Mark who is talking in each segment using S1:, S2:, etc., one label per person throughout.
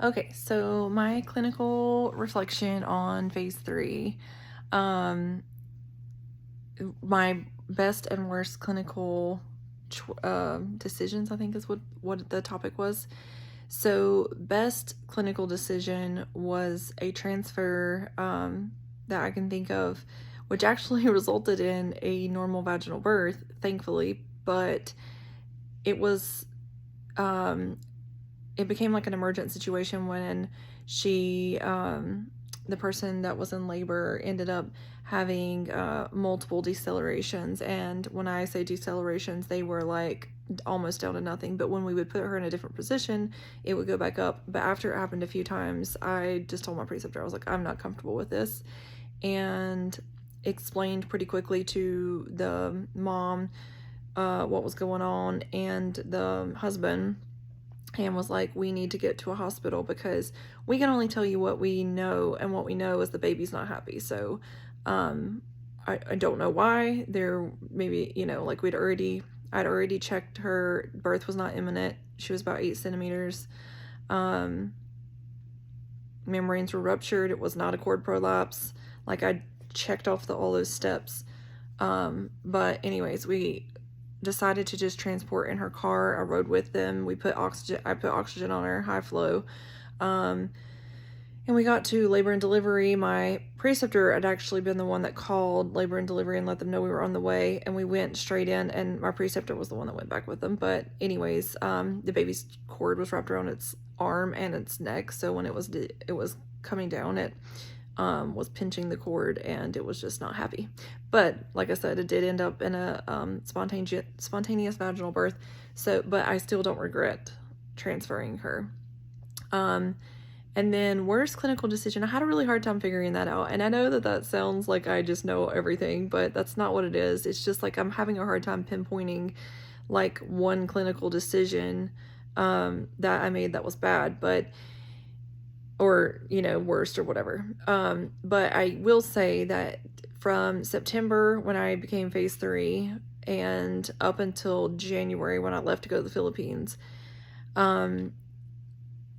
S1: Okay, so my clinical reflection on phase three, um, my best and worst clinical decisions, I think is what the topic was. So, best clinical decision was a transfer that I can think of, which actually resulted in a normal vaginal birth, thankfully, but it was um, it became like an emergent situation when she the person that was in labor ended up having multiple decelerations, and when I say decelerations, they were like almost down to nothing, but when we would put her in a different position it would go back up. But after it happened a few times, I just told my preceptor, I was like, I'm not comfortable with this, and explained pretty quickly to the mom what was going on and the husband, and was like, we need to get to a hospital because we can only tell you what we know, and what we know is the baby's not happy. So I don't know why. There maybe, like I'd already checked her birth was not imminent. She was about 8 centimeters. um Membranes were ruptured. It was not a cord prolapse. Like, I checked off all those steps. But anyways, we decided to just transport in her car. I rode with them. I put oxygen on her, high flow. Um, and we got to labor and delivery. My preceptor had actually been the one that called labor and delivery and let them know we were on the way. And we went straight in, and my preceptor was the one that went back with them. But anyways, the baby's cord was wrapped around its arm and its neck. So when it was coming down, it was pinching the cord, and it was just not happy. But like I said, it did end up in a spontaneous vaginal birth. So, but I still don't regret transferring her. And then worst clinical decision, I had a really hard time figuring that out. And I know that sounds like I just know everything, but that's not what it is. It's just like I'm having a hard time pinpointing like one clinical decision that I made that was bad, but or worst or whatever. But I will say that from September, when I became phase three, and up until January when I left to go to the Philippines,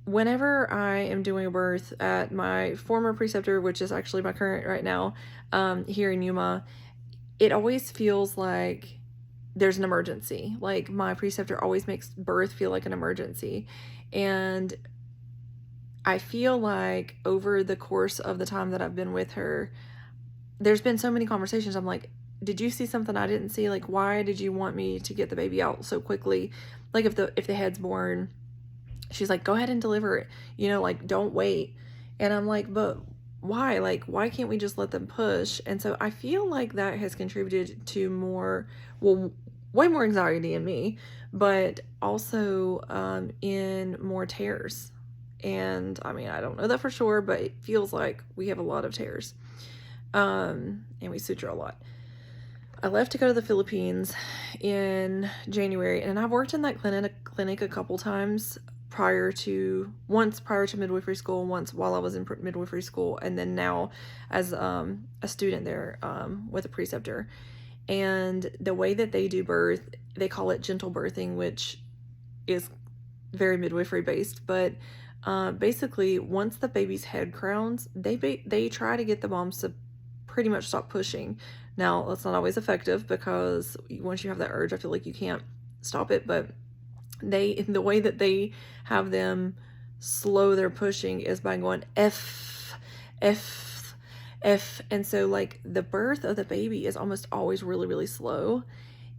S1: whenever I am doing a birth at my former preceptor, which is actually my current right now, here in Yuma, it always feels like there's an emergency. Like, my preceptor always makes birth feel like an emergency. And I feel like over the course of the time that I've been with her, there's been so many conversations. I'm like, did you see something I didn't see? Like, why did you want me to get the baby out so quickly? Like, if the head's born, she's like, go ahead and deliver it, like, don't wait. And I'm like, but why? Like, why can't we just let them push? And so I feel like that has contributed to way more anxiety in me, but also in more tears. And I mean, I don't know that for sure, but it feels like we have a lot of tears. And we suture a lot. I left to go to the Philippines in January, and I've worked in that clinic a couple times once prior to midwifery school, once while I was in midwifery school, and then now as a student there with a preceptor. And the way that they do birth, they call it gentle birthing, which is very midwifery based. But basically, once the baby's head crowns, they try to get the moms to pretty much stop pushing. Now, that's not always effective, because once you have that urge, I feel like you can't stop it. But the way that they have them slow their pushing is by going F, F, F. And so, like, the birth of the baby is almost always really, really slow,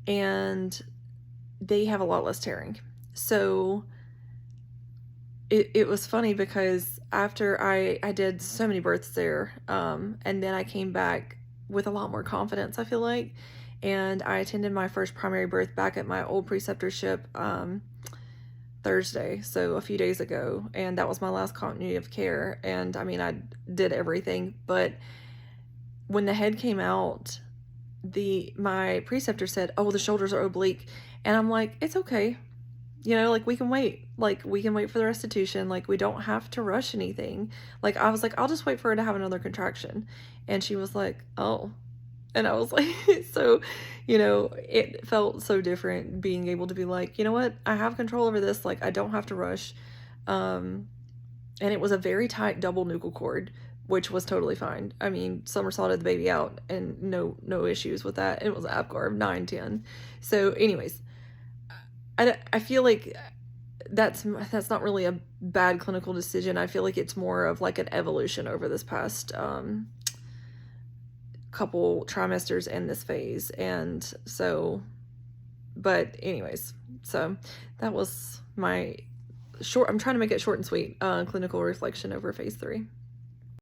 S1: and they have a lot less tearing. So it was funny, because after I did so many births there, and then I came back with a lot more confidence, I feel like, and I attended my first primary birth back at my old preceptorship Thursday, so a few days ago, and that was my last continuity of care. And I mean, I did everything, but when the head came out, my preceptor said, oh, the shoulders are oblique, and I'm like, it's okay. Like, we can wait. Like, we can wait for the restitution. Like, we don't have to rush anything. Like, I was like, I'll just wait for her to have another contraction. And she was like, oh. And I was like, so, it felt so different being able to be like, you know what? I have control over this. Like, I don't have to rush. and it was a very tight double nuchal cord, which was totally fine. I mean, somersaulted the baby out and no issues with that. It was Apgar 9-10. So anyways, I feel like that's not really a bad clinical decision. I feel like it's more of like an evolution over this past couple trimesters and this phase. And so, but anyways, so that was my short, I'm trying to make it short and sweet, clinical reflection over phase 3.